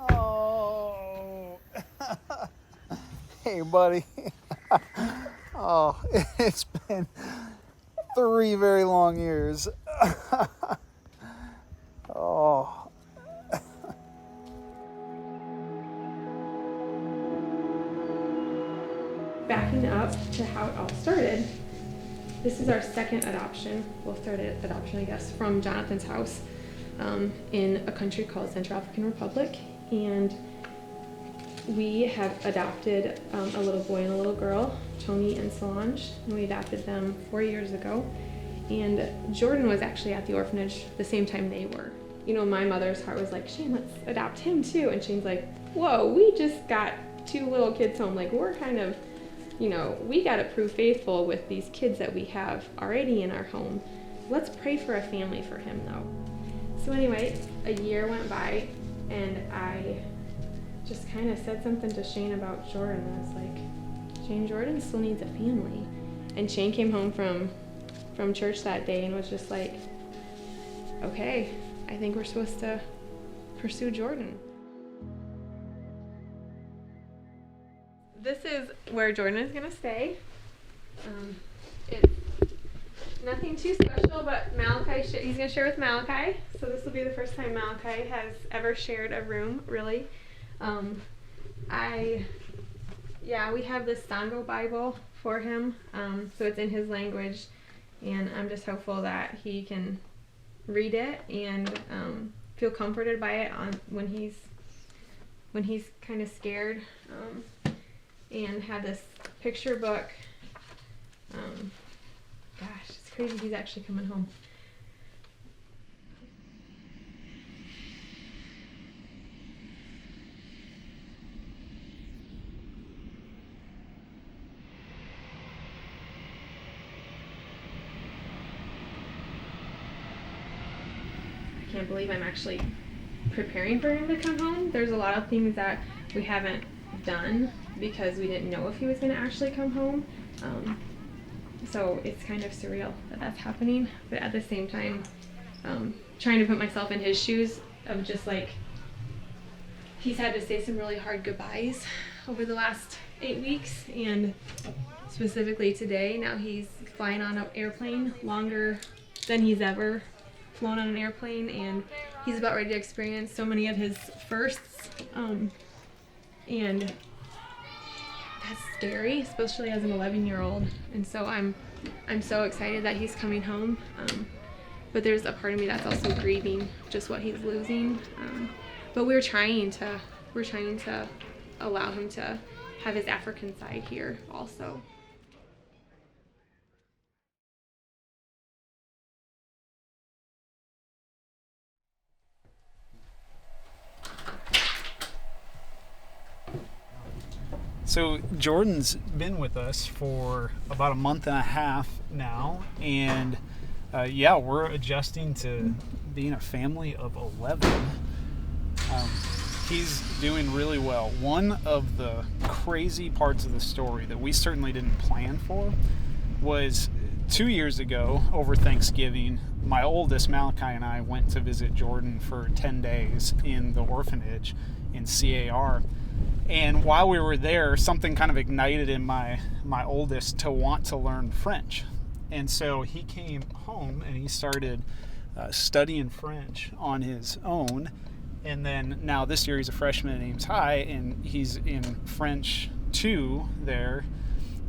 Oh. Hey, buddy. Oh, it's been 3 very long years. Oh. Backing up to how it all started, this is our second adoption. Well, third adoption, I guess, from Jonathan's house in a country called Central African Republic. And we have adopted a little boy and a little girl, Tony and Solange, and we adopted them 4 years ago. And Jordan was actually at the orphanage the same time they were. You know, my mother's heart was like, Shane, let's adopt him too. And Shane's like, whoa, we just got 2 little kids home. Like, we're kind of, you know, we got to prove faithful with these kids that we have already in our home. Let's pray for a family for him, though. So anyway, a year went by, and I just kind of said something to Shane about Jordan. I was like, Shane, Jordan still needs a family. And Shane came home from church that day and was just like, okay, I think we're supposed to pursue Jordan. This is where Jordan is going to stay. It's nothing too special, but Malachi, he's going to share with Malachi. So this will be the first time Malachi has ever shared a room, really. We have this Sango Bible for him, so it's in his language, and I'm just hopeful that he can read it and feel comforted by it when he's kind of scared, and have this picture book. Gosh, it's crazy he's actually coming home. I can't believe I'm actually preparing for him to come home. There's a lot of things that we haven't done because we didn't know if he was going to actually come home. So it's kind of surreal that that's happening, but at the same time, trying to put myself in his shoes of just like, he's had to say some really hard goodbyes over the last 8 weeks, and specifically today. Now he's flying on an airplane longer than he's ever flown on an airplane, and he's about ready to experience so many of his firsts, and that's scary, especially as an 11-year-old. And so I'm so excited that he's coming home, but there's a part of me that's also grieving just what he's losing, but we're trying to allow him to have his African side here also. So Jordan's been with us for about a month and a half now, and we're adjusting to being a family of 11. He's doing really well. One of the crazy parts of the story that we certainly didn't plan for was 2 years ago over Thanksgiving, my oldest, Malachi, and I went to visit Jordan for 10 days in the orphanage in CAR. And while we were there, something kind of ignited in my oldest to want to learn French. And so he came home and he started studying French on his own. And then now this year he's a freshman at Ames High, and he's in French 2 there.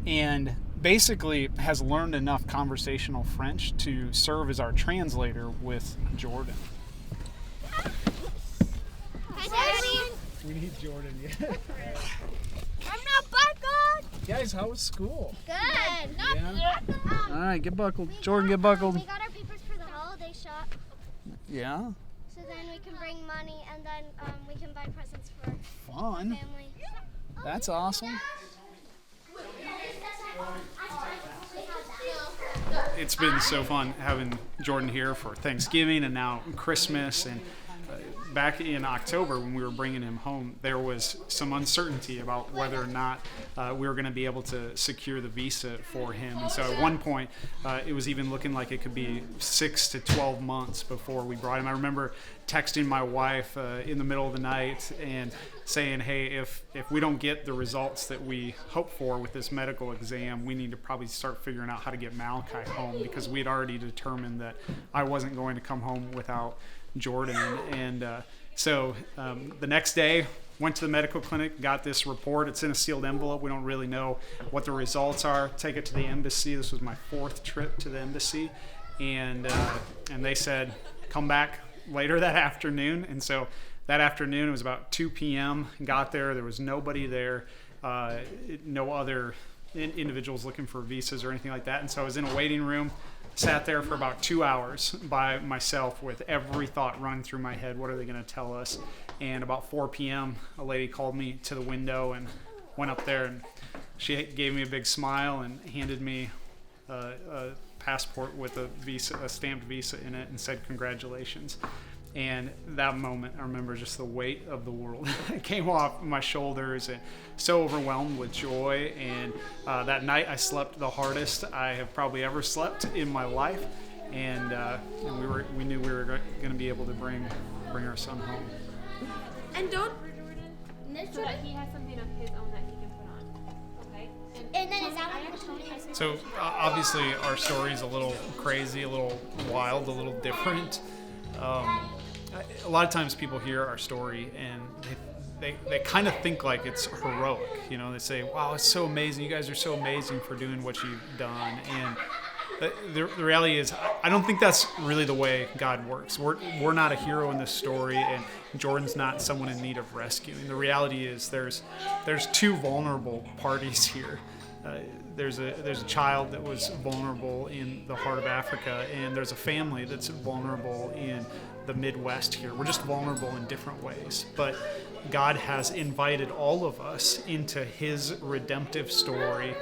And basically has learned enough conversational French to serve as our translator with Jordan. Hi, Daddy. We need Jordan, yeah. I'm not buckled. Guys, how was school? Good. Yeah. All right, get buckled. Jordan, get buckled. We got our papers for the holiday shop. Yeah. So then we can bring money, and then we can buy presents for Fun. the family. That's awesome. It's been so fun having Jordan here for Thanksgiving and now Christmas, and back in October when we were bringing him home, there was some uncertainty about whether or not we were going to be able to secure the visa for him. And so at one point, it was even looking like it could be 6 to 12 months before we brought him. I remember texting my wife in the middle of the night and saying, hey, if we don't get the results that we hope for with this medical exam, we need to probably start figuring out how to get Malachi home, because we had already determined that I wasn't going to come home without Jordan. And so the next day, went to the medical clinic, got this report. It's in a sealed envelope. We don't really know what the results are. Take it to the embassy. This was my 4th trip to the embassy. And they said, come back later that afternoon. And so that afternoon, it was about 2 p.m. Got there. There was nobody there, no other individuals looking for visas or anything like that. And so I was in a waiting room, sat there for about 2 hours by myself with every thought running through my head. What are they going to tell us? And about 4 p.m., a lady called me to the window and went up there, and she gave me a big smile and handed me a passport with a stamped visa in it, and said congratulations. And that moment, I remember just the weight of the world came off my shoulders, and so overwhelmed with joy. And that night I slept the hardest I have probably ever slept in my life. And we knew we were going to be able to bring our son home. And don't. So that he has something of his own that he can put on. Okay. And then is that what Tony has? So obviously our story is a little crazy, a little wild, a little different. A lot of times people hear our story and they kind of think like it's heroic. You know, they say, wow, it's so amazing. You guys are so amazing for doing what you've done. And the reality is, I don't think that's really the way God works. We're not a hero in this story, and Jordan's not someone in need of rescuing. The reality is there's 2 vulnerable parties here. There's a child that was vulnerable in the heart of Africa, and there's a family that's vulnerable in the Midwest here. We're just vulnerable in different ways, but God has invited all of us into His redemptive story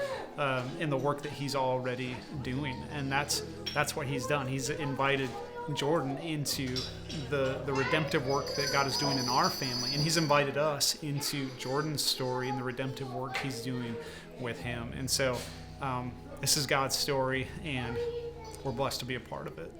in the work that He's already doing, and that's what He's done. He's invited Jordan into the redemptive work that God is doing in our family, and He's invited us into Jordan's story and the redemptive work He's doing with him. And so this is God's story, and we're blessed to be a part of it.